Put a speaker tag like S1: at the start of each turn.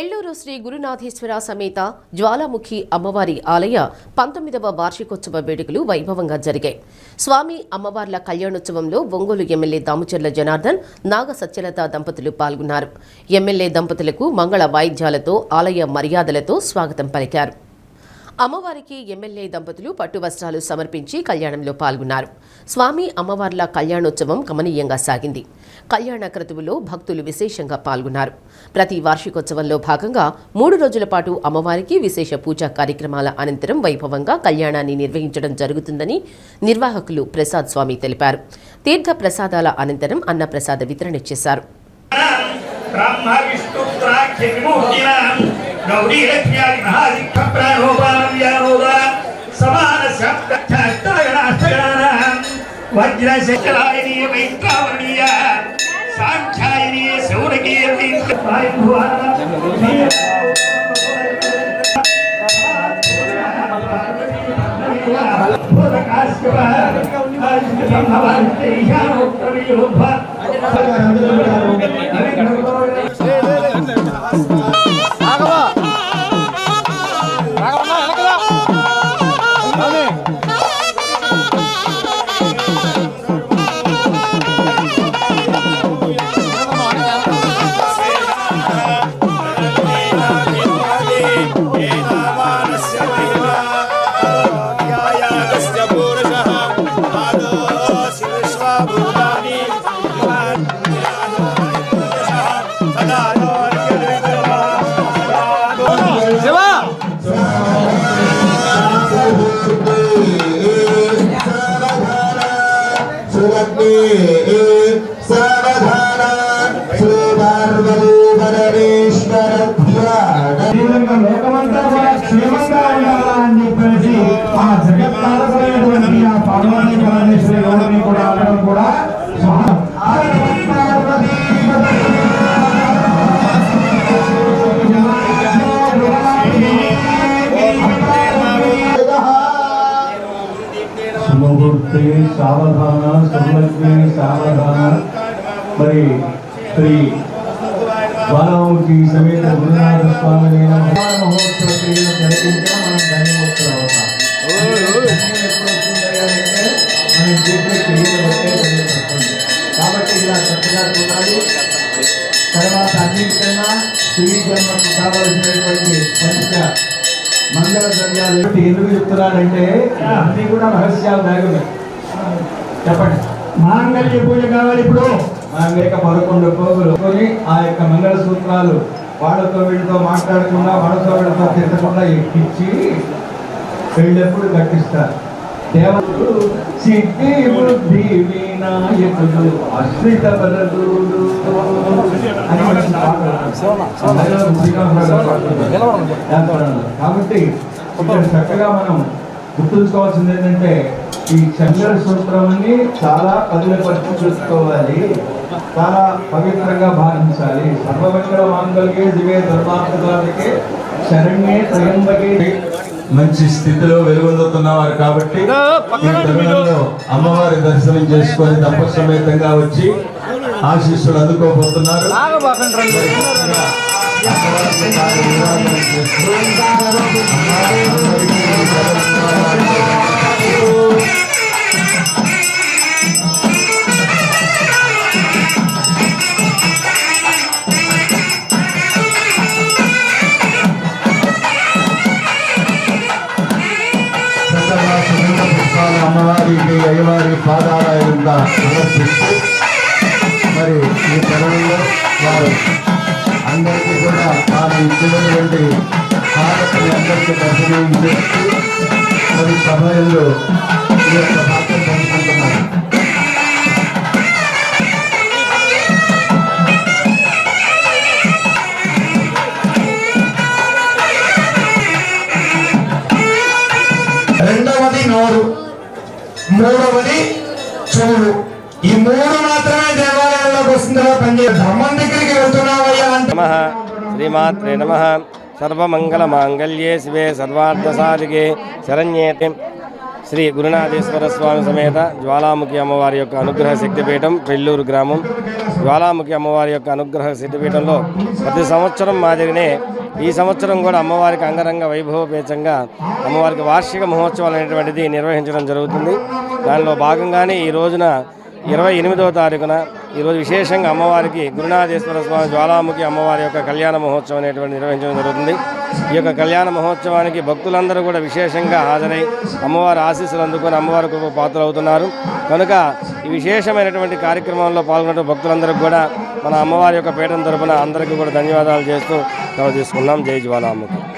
S1: పెళ్లూరు శ్రీ గురునాథేశ్వర సమేత జ్వాలాముఖి అమ్మవారి ఆలయ 19వ వార్షికోత్సవ వేడుకలు వైభవంగా జరిగాయి. స్వామి అమ్మవార్ల కళ్యాణోత్సవంలో ఒంగోలు ఎమ్మెల్యే దాముచర్ల జనార్దన్, నాగ సత్యలత దంపతులు పాల్గొన్నారు. ఎమ్మెల్యే దంపతులకు మంగళ వాయిద్యాలతో, ఆలయ మర్యాదలతో స్వాగతం పలికారు. అమ్మవారికి ఎమ్మెల్యే దంపతులు పట్టు వస్త్రాలు సమర్పించి కళ్యాణంలో పాల్గొన్నారు. స్వామి అమ్మవార్ల కళ్యాణోత్సవం గమనీయంగా సాగింది. కళ్యాణ క్రతువులో భక్తులు విశేషంగా పాల్గొన్నారు. ప్రతి వార్షికోత్సవంలో భాగంగా 3 రోజుల పాటు అమ్మవారికి విశేష పూజా కార్యక్రమాల అనంతరం వైభవంగా కళ్యాణాన్ని నిర్వహించడం జరుగుతుందని నిర్వాహకులు ప్రసాద్ స్వామి తెలిపారు. తీర్థ ప్రసాదాల అనంతరం అన్నప్రసాద వితరణ చేశారు. गौरी लक्ष्मी महादिक्ष प्राणोपानम यानोदा समान शब्दस्थायनास्थगणानां वज्रशकलायनी वैत्रावणीय सांख्यायनी सौरकीर्ति
S2: సావధాన సులక్ష్మి సావధాన మరి శ్రీ జ్వాలాముఖి సమేత గురునాథ స్వామి మహోత్సవ క్రియలు జరిపించా మనం ధన్యోత్సవం అవుతాం. ఎప్పుడు వస్తుందంటే మనం చేసే క్రియలు బట్టే తెలియపడుతుంది. కాబట్టి ఇలా చక్కగా చూడాలి. తర్వాత అన్నిటికన్నా స్త్రీ జన్మకు కావలసినటువంటి పంచ మంగళ ద్రవ్యాలు ఎందుకు చెప్తున్నారంటే అన్ని కూడా రహస్యాలు దాగమే. చెప్పండి. మాంగళ్య పూజ కావాలి. ఇప్పుడు మాంగళ్యక 11 పోగులు కొని ఆ యొక్క మంగళ సూత్రాలు వాళ్ళతో వీళ్ళతో మాట్లాడకుండా, వాళ్ళతో వీళ్ళతో తిట్టకుండా ఎక్కించి పెళ్ళెప్పుడు కట్టిస్తారు. దేవతలు సిద్ధి బుద్ధి వినాయకుడు అశ్రిత బలదుడు అని కాబట్టి ఇక్కడ చక్కగా మనం గుర్తుంచుకోవాల్సింది ఏంటంటే ఈ చంద్ర సూత్రాన్ని చాలా పదిలపరిచి చూసుకోవాలి, చాలా పవిత్రంగా భావించాలి. సర్వమంగళ మాంగళ్యే దివే ధర్మార్థానికి శరణ్యే త్రయంబకే. మంచి స్థితిలో వెలుగొందుతున్నవారు కాబట్టి ఈ తరుణంలో అమ్మవారి దర్శనం చేసుకొని తపస్సమేతంగా వచ్చి ఆశీస్సులు అందుకోబోతున్నారు. అమ్మవారికి అయ్యవారి పాదాలయంగా సమర్పిస్తూ మరి ఈ తరుణంలో వారు అందరికీ కూడా తాను ఇచ్చినటువంటి భారతని అందరికీ దర్శనం చేస్తూ మరి సమయంలో ఈ యొక్క భాగ్యం పంచుకుంటున్నారు. రెండవది నోరు, మూడవది చెవులు. ఈ 3 మాత్రమే దేవాలయాల్లోకి వస్తుందిగా పనిచేయ. ధర్మం దగ్గరికి వెళ్తున్నావయ్యా అంటే
S3: శ్రీమాత్రే నమః. సర్వమంగళ మాంగళ్యే శివే సర్వార్థసాధికే శరణ్యే శ్రీ గురునాథేశ్వర స్వామి సమేత జ్వాలాముఖి అమ్మవారి యొక్క అనుగ్రహ శక్తిపీఠం పెళ్లూరు గ్రామం. జ్వాలాముఖి అమ్మవారి యొక్క అనుగ్రహ శక్తిపీఠంలో ప్రతి సంవత్సరం మాదిరినే ఈ సంవత్సరం కూడా అమ్మవారికి అంగరంగ వైభవపేతంగా అమ్మవారికి వార్షిక మహోత్సవాలు అనేటువంటిది నిర్వహించడం జరుగుతుంది. దానిలో భాగంగానే ఈ రోజున 28వ తారీఖున ఈరోజు విశేషంగా అమ్మవారికి గురునాథేశ్వర స్వామి జ్వాలాముఖి అమ్మవారి యొక్క కళ్యాణ మహోత్సవం అనేటువంటి నిర్వహించడం జరుగుతుంది. ఈ యొక్క కళ్యాణ మహోత్సవానికి భక్తులందరూ కూడా విశేషంగా హాజరై అమ్మవారి ఆశీస్సులు అందుకొని అమ్మవారికి పాత్రలు అవుతున్నారు. కనుక ఈ విశేషమైనటువంటి కార్యక్రమంలో పాల్గొన్న భక్తులందరికీ కూడా మన అమ్మవారి యొక్క పీఠం తరపున అందరికీ కూడా ధన్యవాదాలు చేస్తూ సెలవు తీసుకున్నాం. జై జ్వాలాముఖి.